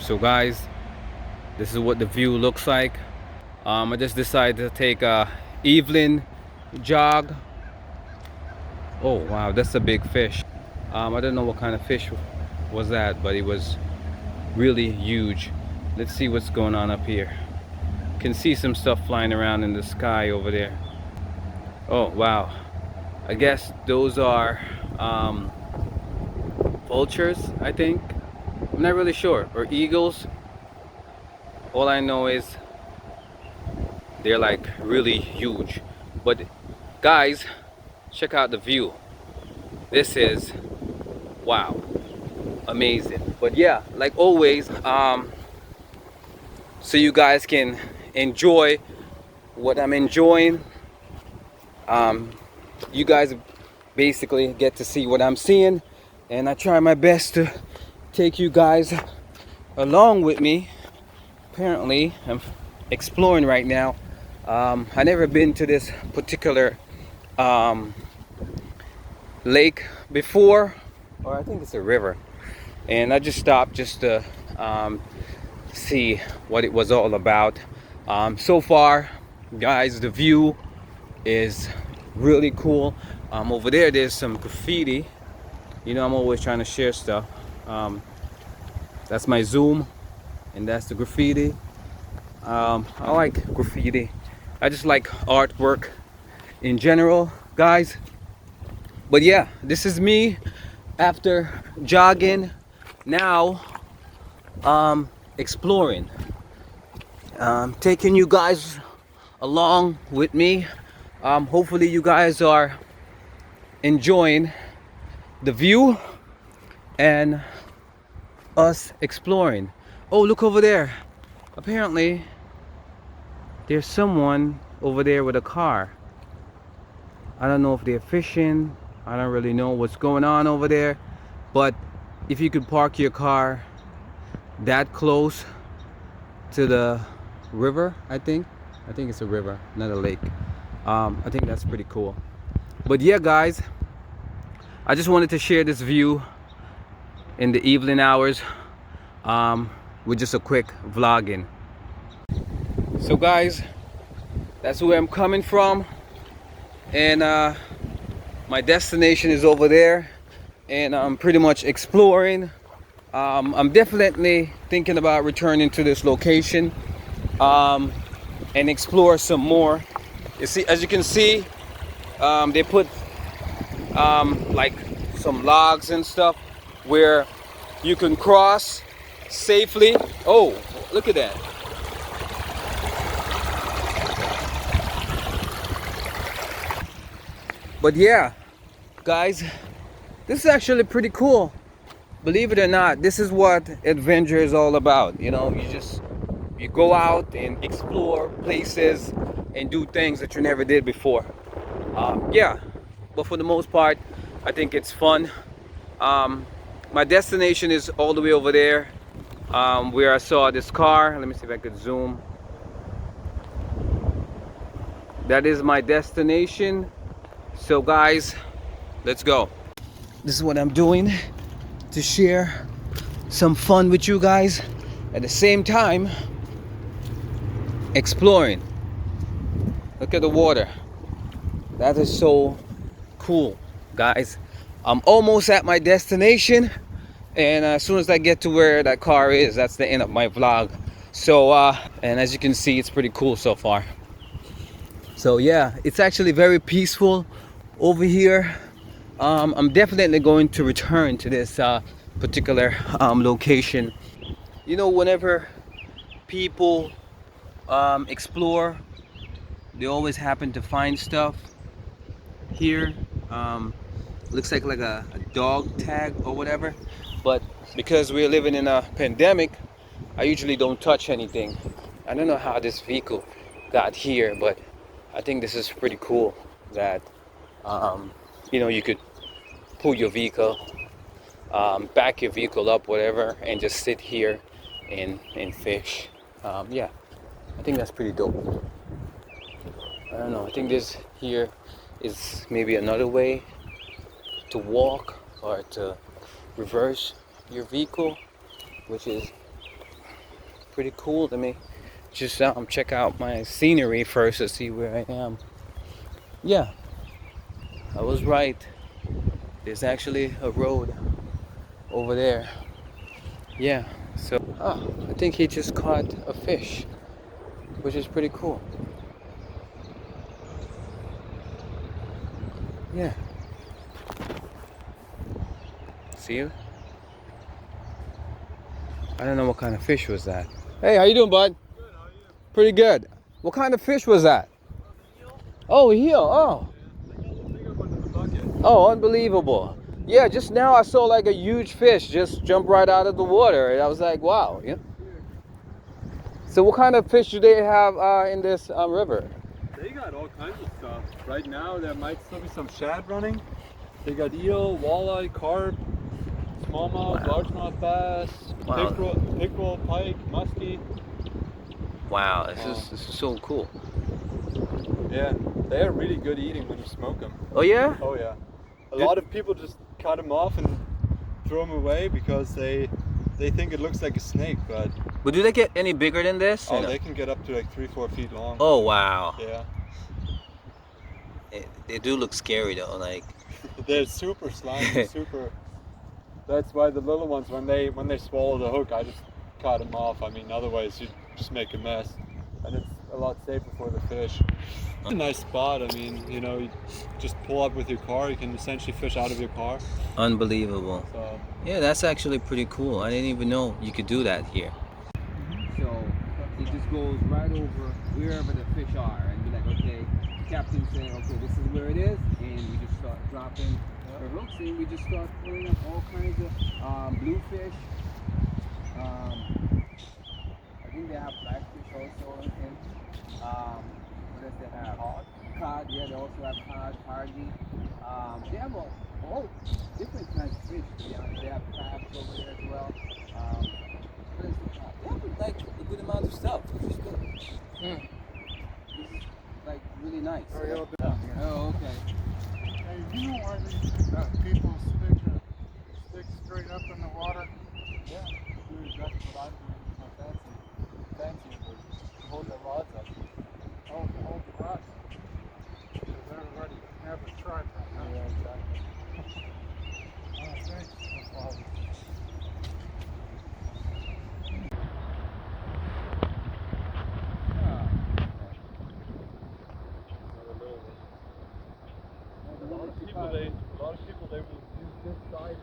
So guys, this is what the view looks like. I just decided to take a evening jog. Oh wow, that's a big fish. I don't know what kind of fish was that, but it was really huge. Let's see what's going on up here. Can see some stuff flying around in the sky over there. Oh wow, I guess those are vultures, I think. I'm not really sure, or eagles. All I know is they're like really huge. But guys, check out the view. This is wow, amazing. But yeah, like always, so you guys can enjoy what I'm enjoying. You guys basically get to see what I'm seeing, and I try my best to take you guys along with me. Apparently I'm exploring right now. I never been to this particular lake before, or I think it's a river, and I just stopped just to see what it was all about. So far guys, the view is really cool. Over there there's some graffiti. You know, I'm always trying to share stuff. That's my zoom, and that's the graffiti. I like graffiti. I just like artwork in general, guys. But yeah, this is me after jogging, now exploring, taking you guys along with me. Hopefully you guys are enjoying the view and us exploring. Oh, look over there. Apparently there's someone over there with a car. I don't know if they're fishing. I don't really know what's going on over there, but if you could park your car that close to the river, I think it's a river, not a lake. I think that's pretty cool. But yeah guys, I just wanted to share this view in the evening hours with just a quick vlogging. So guys, that's where I'm coming from, and my destination is over there, and I'm pretty much exploring. I'm definitely thinking about returning to this location and explore some more. You see, as you can see, they put like some logs and stuff where you can cross safely. Oh, look at that. But yeah guys, this is actually pretty cool. Believe it or not, this is what adventure is all about. You know, you go out and explore places and do things that you never did before. Yeah, but for the most part I think it's fun. My destination is all the way over there, where I saw this car. Let me see if I could zoom. That is my destination. So guys, let's go. This is what I'm doing to share some fun with you guys, at the same time exploring. Look at the water. That is so cool, guys. I'm almost at my destination, and as soon as I get to where that car is, that's the end of my vlog. So and as you can see, it's pretty cool so far. So yeah, it's actually very peaceful over here. I'm definitely going to return to this particular location. You know, whenever people explore, they always happen to find stuff here. Looks like a dog tag or whatever, but because we're living in a pandemic, I usually don't touch anything. I don't know how this vehicle got here, but I think this is pretty cool that you know, you could pull your vehicle, back your vehicle up, whatever, and just sit here and fish. Yeah, I think that's pretty dope. I don't know, I think this here is maybe another way to walk or to reverse your vehicle, which is pretty cool to me. Just check out my scenery first to see where I am. Yeah, I was right. There's actually a road over there. Yeah, so I think he just caught a fish, which is pretty cool. Yeah. See you? I don't know what kind of fish was that. Hey, how you doing, bud? Good, how are you? Pretty good. What kind of fish was that? Eel? Oh, heel. Oh. Yeah, I got a little bigger one in the bucket. Oh, unbelievable. Yeah, just now I saw like a huge fish just jump right out of the water. And I was like, wow. Yeah. So what kind of fish do they have in this river? They got all kinds of stuff. Right now there might still be some shad running. They got eel, walleye, carp, smallmouth, Wow. largemouth bass, Wow. pickerel, pike, muskie. Wow, this is so cool. Yeah, they are really good eating when you smoke them. Oh yeah? Oh yeah. A lot of people just cut them off and throw them away because they think it looks like a snake, but Do they get any bigger than this? oh, they can get up to like 3-4 feet long. Oh wow. Yeah. They do look scary though, like. They're super slimy, super. That's why the little ones, when they swallow the hook, I just cut them off. I mean, otherwise you just make a mess, and it's a lot safer for the fish. It's a nice spot. I mean, you know, you just pull up with your car. You can essentially fish out of your car. Unbelievable. So Yeah, that's actually pretty cool. I didn't even know you could do that here. So it just goes right over wherever the fish are, and be like, okay, captain saying, okay, this is where it is, and we just start dropping our hooks, and we just start pulling up all kinds of bluefish. I think they have blackfish also in. What else they have? Cod. Yeah, they also have cod, hardy. They have all different kinds of fish. To be honest, they have crabs over there as well. What else they have? They have like a good amount of stuff, which is good. This is like really nice. Oh, okay. Hey, you know why these people stick straight up in the water? yeah, dude, that's what I'm doing with my fancy to hold the rods up. Oh, to hold the rod. Because everybody never tried that. Huh? Yeah, exactly. Oh, thanks. No problem. A lot of people they will use this side